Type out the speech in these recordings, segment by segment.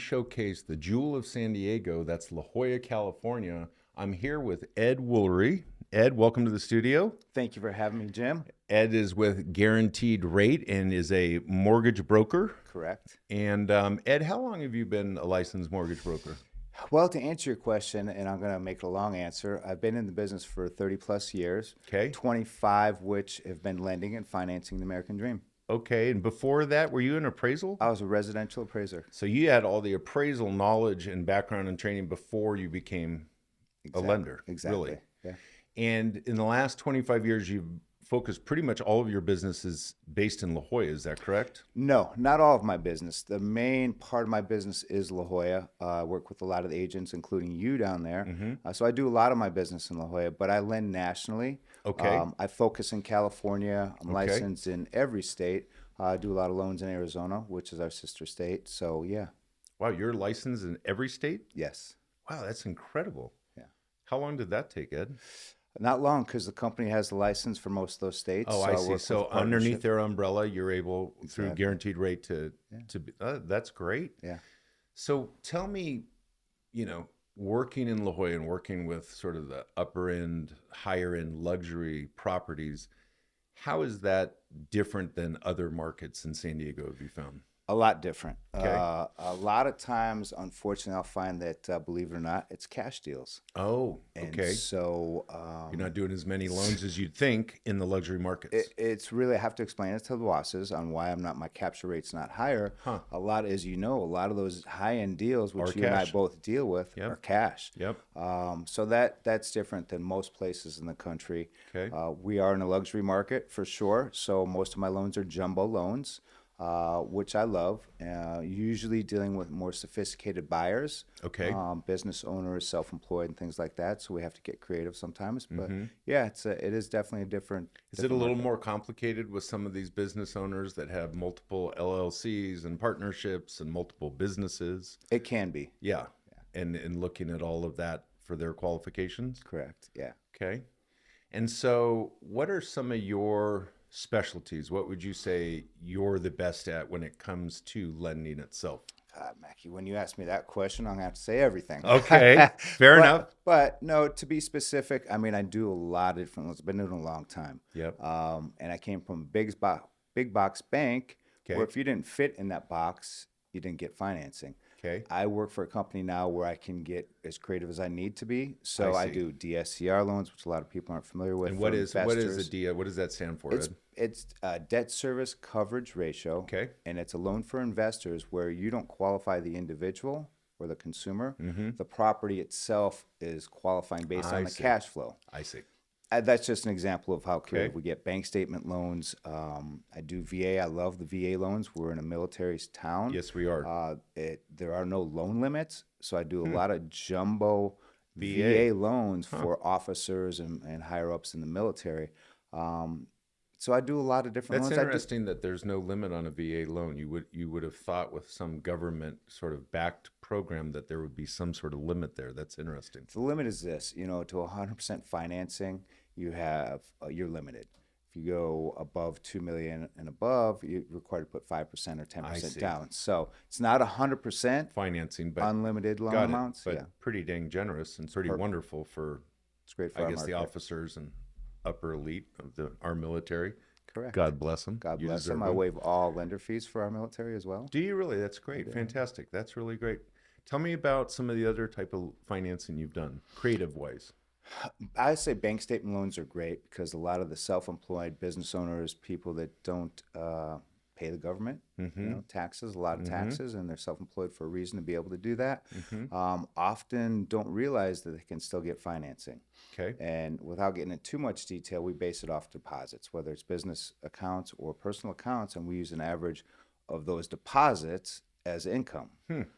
showcase the jewel of San Diego. That's La Jolla, California. I'm here with Ed Woolery. Ed, welcome to the studio. Thank you for having me, Jim. Ed is with Guaranteed Rate and is a mortgage broker. Correct. And Ed, how long have you been a licensed mortgage broker? Well, to answer your question, and I'm going to make it a long answer, I've been in the business for 30 plus years, Okay. 25 which have been lending and financing the American dream. Okay. And before that, were you an appraisal? I was a residential appraiser. So you had all the appraisal knowledge and background and training before you became a lender. Exactly. Really. Yeah. And in the last 25 years, you've focused pretty much all of your businesses based in La Jolla. Is that correct? No, not all of my business. The main part of my business is La Jolla. I work with a lot of the agents, including you down there. So I do a lot of my business in La Jolla, but I lend nationally. Okay. I focus in California. I'm Okay. licensed in every state. I do a lot of loans in Arizona, which is our sister state. So yeah, Wow, you're licensed in every state? yes. Wow, that's incredible. Yeah. How long did that take, Ed? Not long, because the company has the license for most of those states. Oh, I see. work So with underneath partnership. their umbrella, you're able through Exactly. Guaranteed Rate to be, that's great. Yeah. So tell me, working in La Jolla and working with sort of the upper end, higher end luxury properties, how is that different than other markets in San Diego, have you found? A lot different. Okay. A lot of times, unfortunately, I'll find that, believe it or not, it's cash deals. Oh, And okay. so You're not doing as many loans as you'd think in the luxury markets. it's really, I have to explain it to the bosses on why my capture rate's not higher. Huh. A lot, as you know, a lot of those high-end deals, which Are you and I cash. both deal with, Yep. are cash. Yep. So that's different than most places in the country. Okay. We are in a luxury market for sure. So most of my loans are jumbo loans, which I love. Usually dealing with more sophisticated buyers, Okay. business owners, self-employed, and things like that. So we have to get creative sometimes. But yeah, it is definitely a different. Is it a different little market. more complicated with some of these business owners that have multiple LLCs and partnerships and multiple businesses? It can be. Yeah. And looking at all of that for their qualifications? Correct. Yeah. Okay. And so what are some of your specialties? What would you say you're the best at when it comes to lending itself? God, Mackie, when you ask me that question, I'm gonna have to say everything. Okay, fair enough. But no, to be specific, I mean, I do a lot of different loans. I've been doing it a long time. Yep. And I came from a big box bank, Okay. where if you didn't fit in that box, you didn't get financing. Okay. I work for a company now where I can get as creative as I need to be. So I I see. do DSCR loans, which a lot of people aren't familiar with. And for what is a investors. DIA? What does that stand for, It's Ed? it's a debt service coverage ratio. Okay. And it's a loan for investors where you don't qualify the individual or the consumer. The property itself is qualifying based I on the see. cash flow. I see. That's just an example of how creative Okay. we get. Bank statement loans. I do VA. I love the VA loans. We're in a military town. Yes, we are. There are no loan limits, so I do a lot of jumbo VA. VA loans for officers and higher ups in the military. So I do a lot of different That's loans. interesting that there's no limit on a VA loan. You would have thought with some government sort of backed program that there would be some sort of limit there. That's interesting. The limit is this, to 100% financing, you're limited. If you go above 2 million and above, you're required to put 5% or 10% see. down. So it's not 100% Financing, but unlimited loan got amounts. it. But Yeah, pretty dang generous and pretty wonderful for, it's great for I our guess, the market. officers and upper elite of our military. Correct. God bless them. God You bless deserve them. I waive all lender fees for our military as well. Do you really? That's great. Fantastic. That's really great. Tell me about some of the other type of financing you've done, creative wise. I say bank statement loans are great because a lot of the self-employed business owners, people that don't pay the government, taxes, a lot of taxes, and they're self-employed for a reason to be able to do that, often don't realize that they can still get financing. Okay. And without getting into too much detail, we base it off deposits, whether it's business accounts or personal accounts, and we use an average of those deposits as income.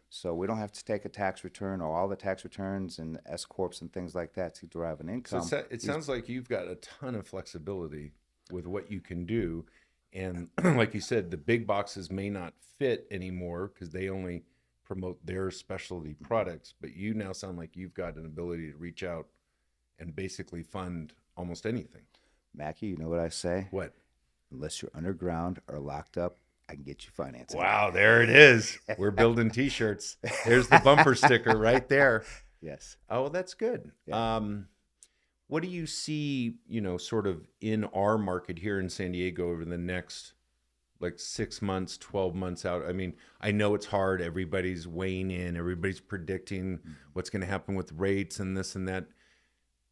So we don't have to take a tax return or all the tax returns and S corps and things like that to derive an So income. it sounds like you've got a ton of flexibility with what you can do. And like you said, the big boxes may not fit anymore because they only promote their specialty products. But you now sound like you've got an ability to reach out and basically fund almost anything. Mackie, you know what I say? What? Unless you're underground or locked up I can get you financing. Wow, there it is. We're building T-shirts. There's the bumper sticker right there. Yes. Oh, well, that's good. Yeah. What do you see, sort of in our market here in San Diego over the next like 6 months, 12 months out? I mean, I know it's hard. Everybody's weighing in. Everybody's predicting what's going to happen with rates and this and that.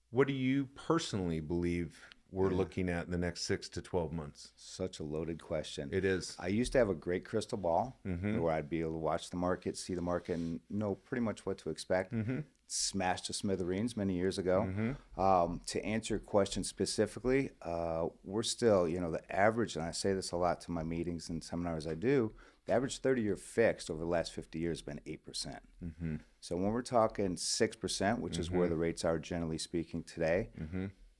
What do you personally believe we're looking at in the next 6 to 12 months? Such a loaded question. It is. I used to have a great crystal ball where I'd be able to watch the market, see the market, and know pretty much what to expect. Smashed to smithereens many years ago. To answer your question specifically, we're still, the average, and I say this a lot to my meetings and seminars I do, the average 30-year fixed over the last 50 years has been 8%. So when we're talking 6%, which is where the rates are generally speaking today,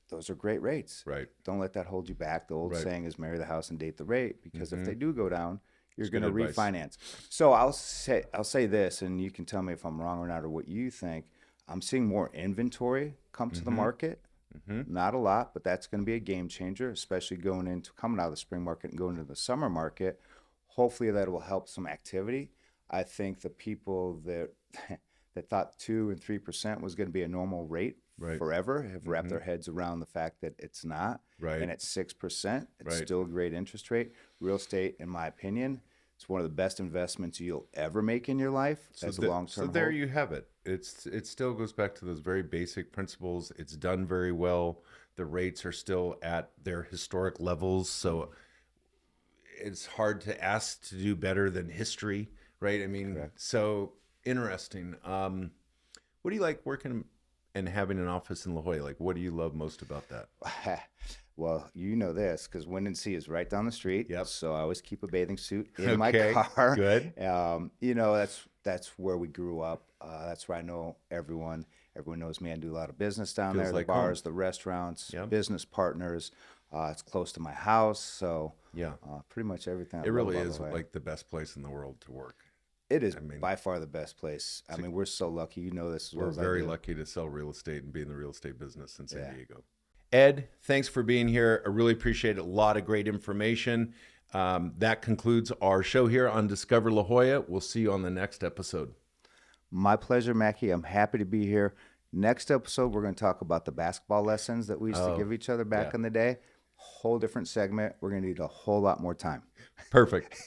those are great rates. Right. Don't let that hold you back. The old Right. saying is marry the house and date the rate, because if they do go down, you're going to good advice. refinance. So I'll say this, and you can tell me if I'm wrong or not, or what you think. I'm seeing more inventory come to the market. Not a lot, but that's going to be a game changer, especially coming out of the spring market and going into the summer market. Hopefully that will help some activity. I think the people that that thought 2 and 3% was going to be a normal rate forever have wrapped their heads around the fact that it's not. Right. And at 6%, it's Right. still a great interest rate. Real estate, in my opinion, it's one of the best investments you'll ever make in your life as a long-term So there hold. you have it. It still goes back to those very basic principles. It's done very well. The rates are still at their historic levels, so it's hard to ask to do better than history, right? I mean, so interesting. What do you like working and having an office in La Jolla? Like, what do you love most about that? Well, you know this because Wind and Sea is right down the street. Yep. So I always keep a bathing suit in my Okay, car. good. That's where we grew up. That's where I know everyone. Everyone knows me. I do a lot of business down Feels there. like The bars, the restaurants, Yep. business partners. It's close to my house. So Yeah. pretty much everything. I It love really about is La Jolla. like the best place in the world to work. It is by far the best place. I mean, we're so lucky. You know this as well We're as I very do. lucky to sell real estate and be in the real estate business in San Diego. Ed, thanks for being here. I really appreciate it. A lot of great information. That concludes our show here on Discover La Jolla. We'll see you on the next episode. My pleasure, Mackie. I'm happy to be here. Next episode, we're going to talk about the basketball lessons that we used to give each other back in the day. Whole different segment. We're going to need a whole lot more time. Perfect.